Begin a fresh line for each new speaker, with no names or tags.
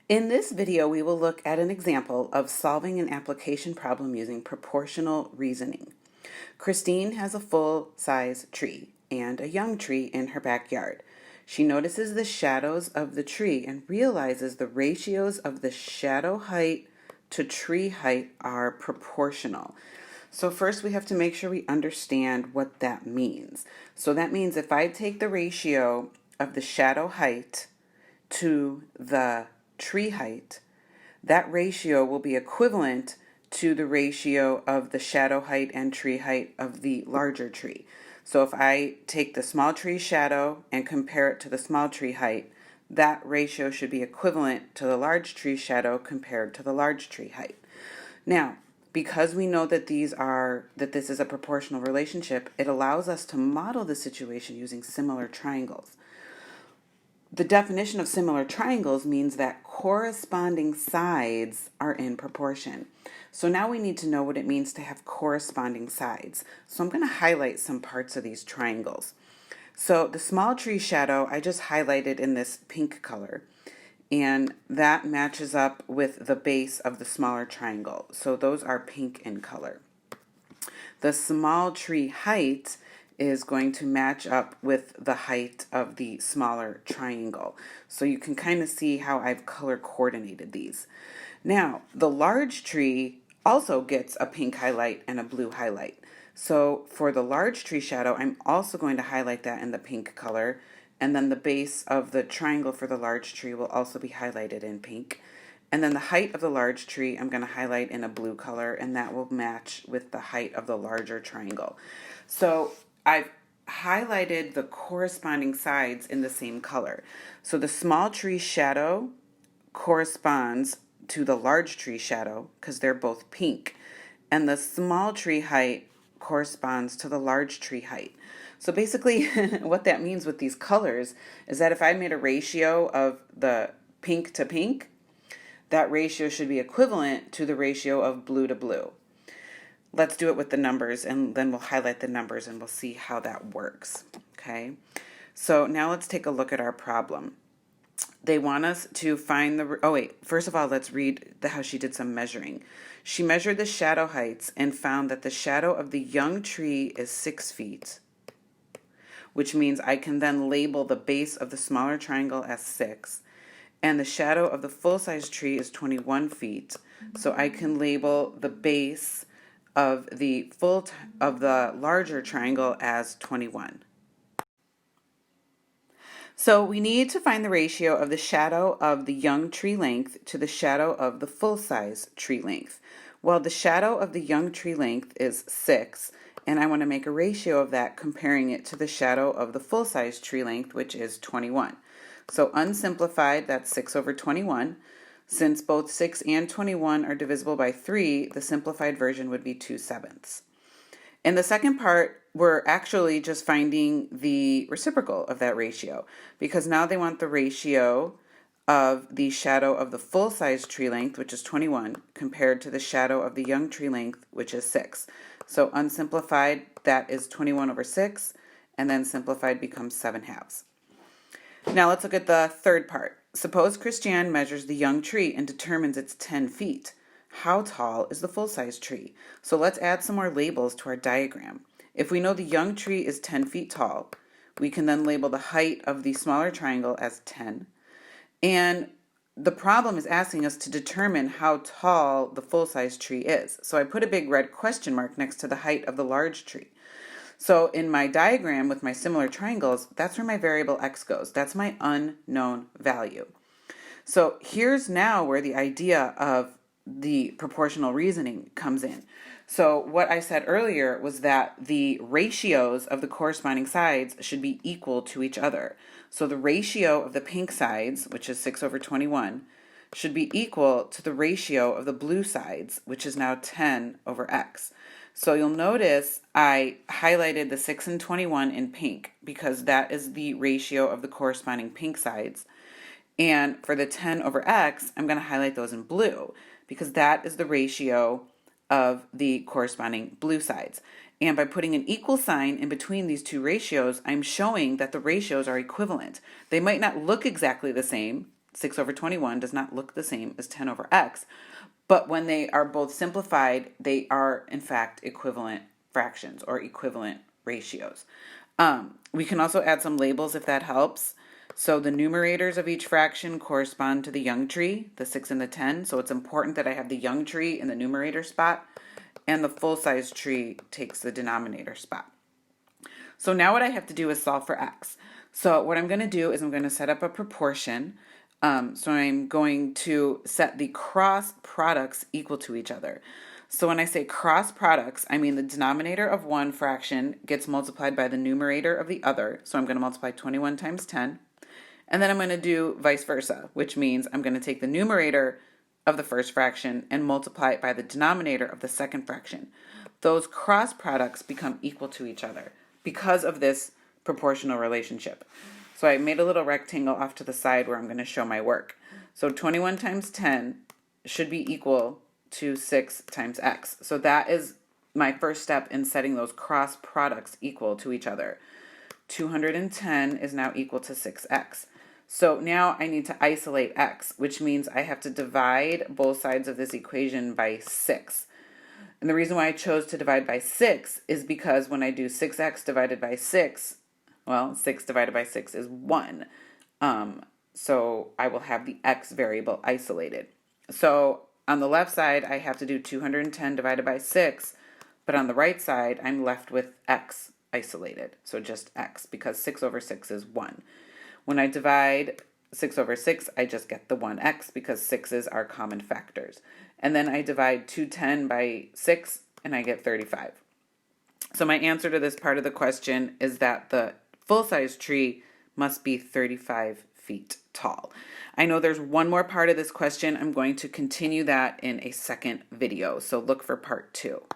In this video, we will look at an example of solving an application problem using proportional reasoning. Christine has a full-size tree and a young tree in her backyard. She notices the shadows of the tree and realizes the ratios of the shadow height to tree height are proportional. So first we have to make sure we understand what that means. So that means if I take the ratio of the shadow height to the tree height, that ratio will be equivalent to the ratio of the shadow height and tree height of the larger tree. So if I take the small tree shadow and compare it to the small tree height, that ratio should be equivalent to the large tree shadow compared to the large tree height. Now, because we know that this is a proportional relationship, it allows us to model the situation using similar triangles. The definition of similar triangles means that corresponding sides are in proportion. So now we need to know what it means to have corresponding sides. So I'm going to highlight some parts of these triangles. So the small tree shadow I just highlighted in this pink color, and that matches up with the base of the smaller triangle. So those are pink in color. The small tree height is going to match up with the height of the smaller triangle. So you can kind of see how I've color coordinated these. Now, the large tree also gets a pink highlight and a blue highlight. So for the large tree shadow, I'm also going to highlight that in the pink color, and then the base of the triangle for the large tree will also be highlighted in pink. And then the height of the large tree I'm going to highlight in a blue color, and that will match with the height of the larger triangle. So I've highlighted the corresponding sides in the same color. So the small tree shadow corresponds to the large tree shadow because they're both pink. And the small tree height corresponds to the large tree height. So basically what that means with these colors is that if I made a ratio of the pink to pink, that ratio should be equivalent to the ratio of blue to blue. Let's do it with the numbers, and then we'll highlight the numbers and we'll see how that works. Okay, so now let's take a look at our problem. They want us to find first of all, let's read how she did some measuring. She measured the shadow heights and found that the shadow of the young tree is 6 feet, which means I can then label the base of the smaller triangle as 6, and the shadow of the full-size tree is 21 feet, so I can label the base of the larger triangle as 21. So we need to find the ratio of the shadow of the young tree length to the shadow of the full-size tree length. Well, the shadow of the young tree length is 6, and I want to make a ratio of that comparing it to the shadow of the full-size tree length, which is 21. So unsimplified, that's 6 over 21. Since both 6 and 21 are divisible by 3, the simplified version would be 2/7. In the second part, we're actually just finding the reciprocal of that ratio, because now they want the ratio of the shadow of the full-size tree length, which is 21, compared to the shadow of the young tree length, which is 6. So unsimplified, that is 21 over 6, and then simplified becomes 7/2. Now let's look at the third part. Suppose Christiane measures the young tree and determines it's 10 feet. How tall is the full-size tree? So let's add some more labels to our diagram. If we know the young tree is 10 feet tall, we can then label the height of the smaller triangle as 10. And the problem is asking us to determine how tall the full-size tree is. So I put a big red question mark next to the height of the large tree. So in my diagram with my similar triangles, that's where my variable x goes. That's my unknown value. So here's now where the idea of the proportional reasoning comes in. So what I said earlier was that the ratios of the corresponding sides should be equal to each other. So the ratio of the pink sides, which is 6 over 21, should be equal to the ratio of the blue sides, which is now 10 over x. So you'll notice I highlighted the 6 and 21 in pink because that is the ratio of the corresponding pink sides. And for the 10 over x, I'm going to highlight those in blue because that is the ratio of the corresponding blue sides. And by putting an equal sign in between these two ratios, I'm showing that the ratios are equivalent. They might not look exactly the same, 6 over 21 does not look the same as 10 over x, but when they are both simplified, they are in fact equivalent fractions or equivalent ratios. We can also add some labels if that helps. So the numerators of each fraction correspond to the young tree, the 6 and the 10. So it's important that I have the young tree in the numerator spot, and the full-size tree takes the denominator spot. So now what I have to do is solve for x. So what I'm going to do is I'm going to set up a proportion. So I'm going to set the cross products equal to each other. So when I say cross products, I mean the denominator of one fraction gets multiplied by the numerator of the other. So I'm going to multiply 21 times 10. And then I'm going to do vice versa, which means I'm going to take the numerator of the first fraction and multiply it by the denominator of the second fraction. Those cross products become equal to each other because of this proportional relationship. So I made a little rectangle off to the side where I'm going to show my work. So 21 times 10 should be equal to 6 times x. So that is my first step in setting those cross products equal to each other. 210 is now equal to 6x. So now I need to isolate x, which means I have to divide both sides of this equation by 6. And the reason why I chose to divide by 6 is because when I do 6x divided by 6, well, 6 divided by 6 is 1. So I will have the x variable isolated. So on the left side, I have to do 210 divided by 6, but on the right side, I'm left with x isolated. So just x, because 6 over 6 is 1. When I divide 6 over 6, I just get the 1x because 6's are common factors. And then I divide 210 by 6, and I get 35. So my answer to this part of the question is that the full-size tree must be 35 feet tall. I know there's one more part of this question. I'm going to continue that in a second video, so look for part 2.